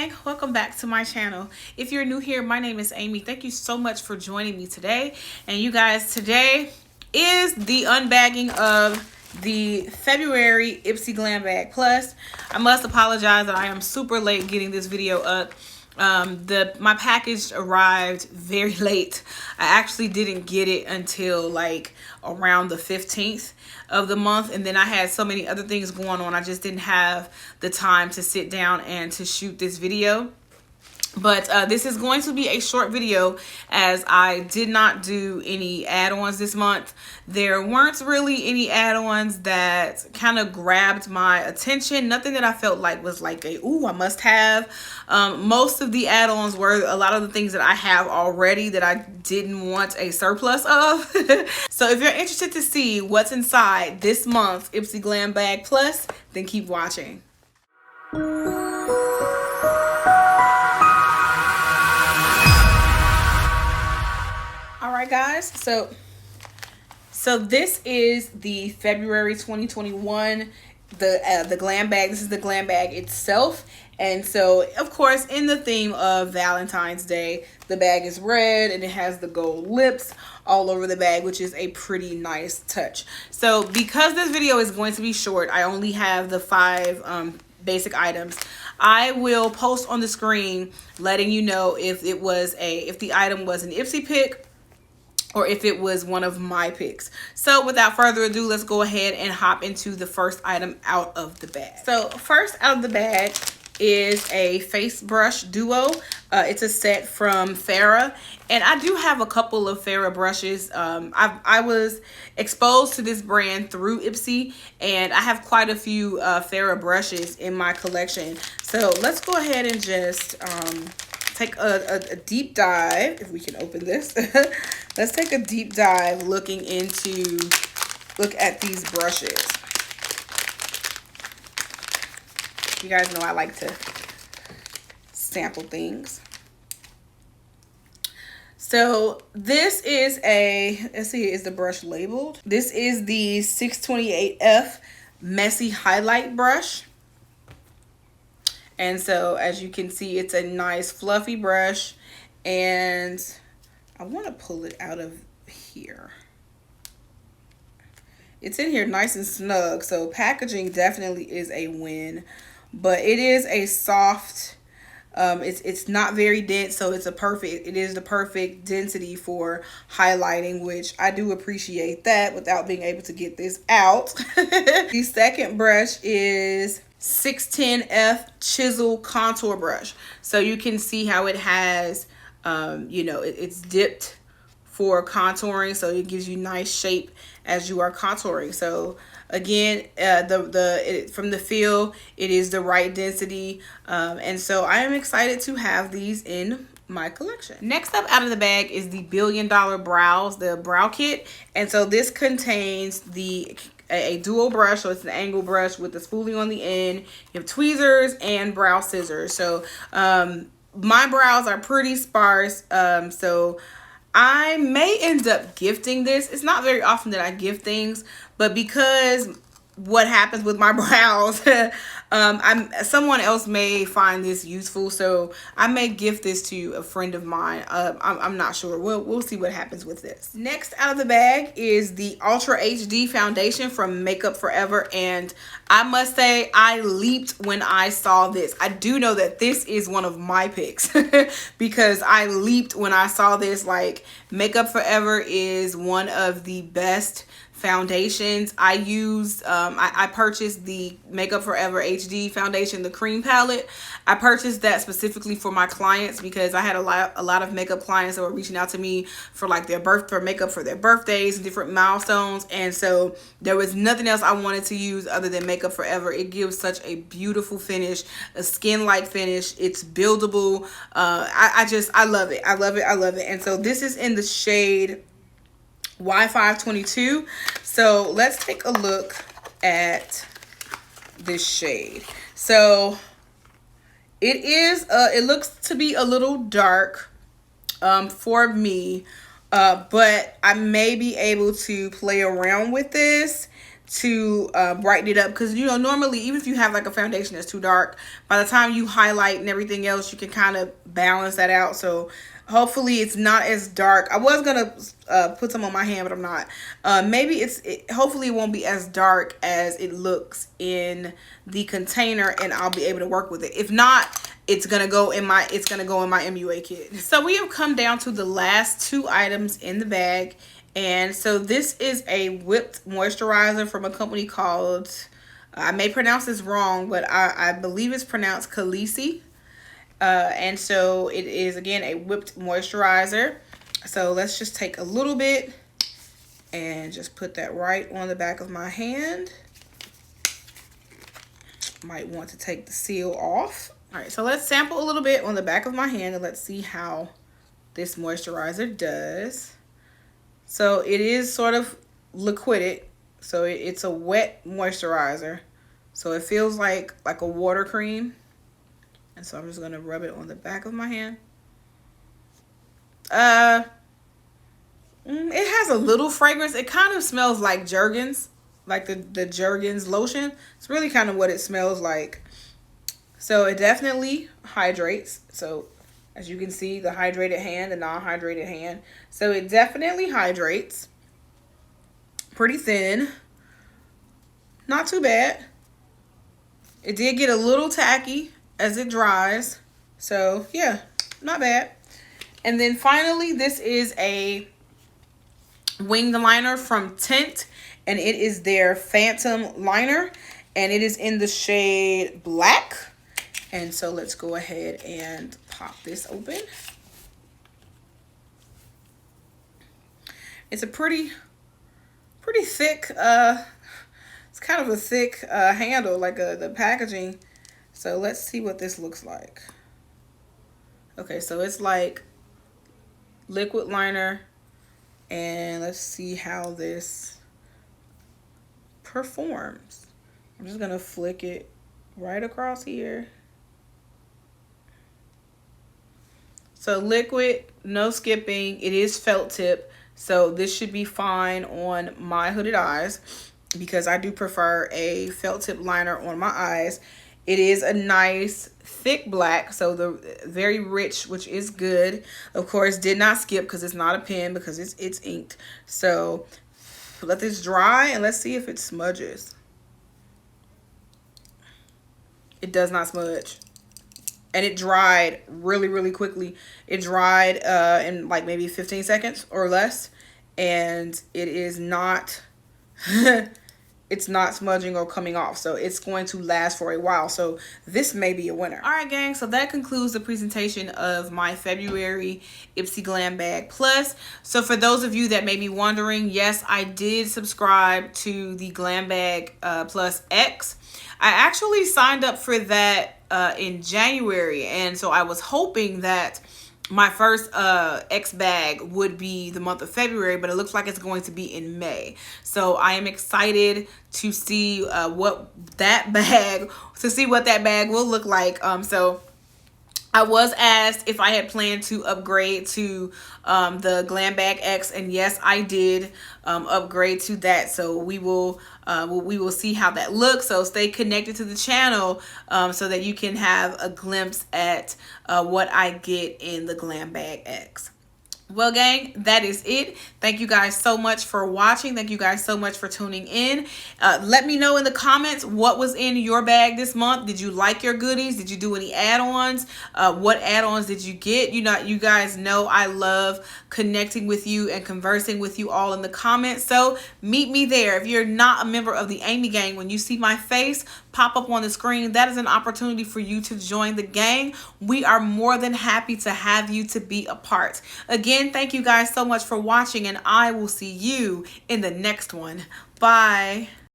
gang, welcome back to my channel. If you're new here, my name is Amy. Thank you so much for joining me today. And you guys, today is the unbagging of the February IPSY Glam Bag Plus. I must apologize that I am super late getting this video up. My package arrived very late. I actually didn't get it until like around the 15th of the month, and then I had so many other things going on. I just didn't have the time to sit down and to shoot this video. But this is going to be a short video as I did not do any add-ons this month. There weren't really any add-ons that kind of grabbed my attention. Nothing that I felt like was like a, ooh, I must have. Most of the add-ons were a lot of the things that I have already that I didn't want a surplus of. So if you're interested to see what's inside this month's IPSY Glam Bag Plus, then keep watching. All right, guys, so this is the February 2021 the glam bag. This is the glam bag itself, and so of course in the theme of Valentine's Day, the bag is red and it has the gold lips all over the bag, which is a pretty nice touch. So because this video is going to be short, I only have the 5 basic items. I will post on the screen letting you know if the item was an IPSY pick or if it was one of my picks. So without further ado, let's go ahead and hop into the first item out of the bag. So first out of the bag is a face brush duo. It's a set from Farrah, and I do have a couple of Farrah brushes. I was exposed to this brand through IPSY, and I have quite a few Farrah brushes in my collection. So let's go ahead and just take a deep dive, if we can open this. Let's take a deep dive look at these brushes. You guys know I like to sample things. So this is let's see, is the brush labeled? This is the 628F Messy Highlight Brush. And so as you can see, it's a nice fluffy brush, and I want to pull it out of here. It's in here nice and snug, so packaging definitely is a win, but it is a soft, it's not very dense, so it is the perfect density for highlighting, which I do appreciate that without being able to get this out. The second brush is 610F Chisel Contour Brush. So you can see how it has, it's dipped for contouring, so it gives you nice shape as you are contouring. So again, from the feel, it is the right density, and so I am excited to have these in my collection. Next up out of the bag is the $1 Billion Brows, the brow kit, and so this contains a dual brush, so it's an angle brush with the spoolie on the end. You have tweezers and brow scissors. So my brows are pretty sparse, so I may end up gifting this. It's not very often that I gift things, but because what happens with my brows, someone else may find this useful, so I may gift this to a friend of mine. I'm not sure. We'll see what happens with this. Next out of the bag is the Ultra HD foundation from Makeup Forever, and I must say I leaped when I saw this. I do know that this is one of my picks because I leaped when I saw this. Like, Makeup Forever is one of the best foundations. I purchased the Makeup Forever HD foundation, the cream palette. I purchased that specifically for my clients because I had a lot of makeup clients that were reaching out to me for like for makeup for their birthdays and different milestones, and so there was nothing else I wanted to use other than Makeup Forever. It gives such a beautiful finish, a skin-like finish. It's buildable. I love it. I love it. And so this is in the shade Y522. So let's take a look at this shade. So it looks to be a little dark for me, but I may be able to play around with this to brighten it up, because you know normally even if you have like a foundation that's too dark, by the time you highlight and everything else, you can kind of balance that out. So hopefully it's not as dark. I was gonna put some on my hand, but I'm not. Maybe hopefully it won't be as dark as it looks in the container, and I'll be able to work with it. If not, it's gonna go in my MUA kit. So we have come down to the last two items in the bag. And so this is a whipped moisturizer from a company called, I may pronounce this wrong, but I believe it's pronounced Khaleesi. And so it is, again, a whipped moisturizer. So let's just take a little bit and just put that right on the back of my hand. Might want to take the seal off. All right, so let's sample a little bit on the back of my hand and let's see how this moisturizer does. So it is sort of liquided, so it's a wet moisturizer. So it feels like a water cream. And so I'm just gonna rub it on the back of my hand. It has a little fragrance. It kind of smells like Jergens, like the Jergens lotion. It's really kind of what it smells like. So it definitely hydrates. So as you can see, the hydrated hand, the non-hydrated hand. So it definitely hydrates. Pretty thin. Not too bad. It did get a little tacky as it dries. So yeah, not bad. And then finally, this is a winged liner from Tint. And it is their Phantom liner. And it is in the shade Black. And so let's go ahead and pop this open. It's a pretty thick, it's kind of a thick handle, like the packaging. So let's see what this looks like. Okay, so it's like liquid liner, and let's see how this performs. I'm just gonna flick it right across here. So liquid, no skipping. It is felt tip, so this should be fine on my hooded eyes because I do prefer a felt tip liner on my eyes. It is a nice thick black, so the very rich, which is good. Of course, did not skip because it's not a pen, because it's inked. So let this dry and let's see if it smudges. It does not smudge. And it dried really quickly. It dried in like maybe 15 seconds or less. And it is not, it's not smudging or coming off. So it's going to last for a while. So this may be a winner. All right, gang. So that concludes the presentation of my February IPSY Glam Bag Plus. So for those of you that may be wondering, yes, I did subscribe to the Glam Bag Plus X. I actually signed up for that in January, and so I was hoping that my first X bag would be the month of February, but it looks like it's going to be in May. So I am excited to see what that bag will look like. So I was asked if I had planned to upgrade to the Glam Bag X, and yes, I did upgrade to that. So we will see how that looks. So stay connected to the channel so that you can have a glimpse at what I get in the Glam Bag X. Well, gang, that is it. Thank you guys so much for watching. Thank you guys so much for tuning in. Let me know in the comments what was in your bag this month. Did you like your goodies? Did you do any add-ons? What add-ons did you get? You guys know I love connecting with you and conversing with you all in the comments. So meet me there. If you're not a member of the Amy Gang, when you see my face pop up on the screen, that is an opportunity for you to join the gang. We are more than happy to have you to be a part. Again, thank you guys so much for watching, and I will see you in the next one. Bye.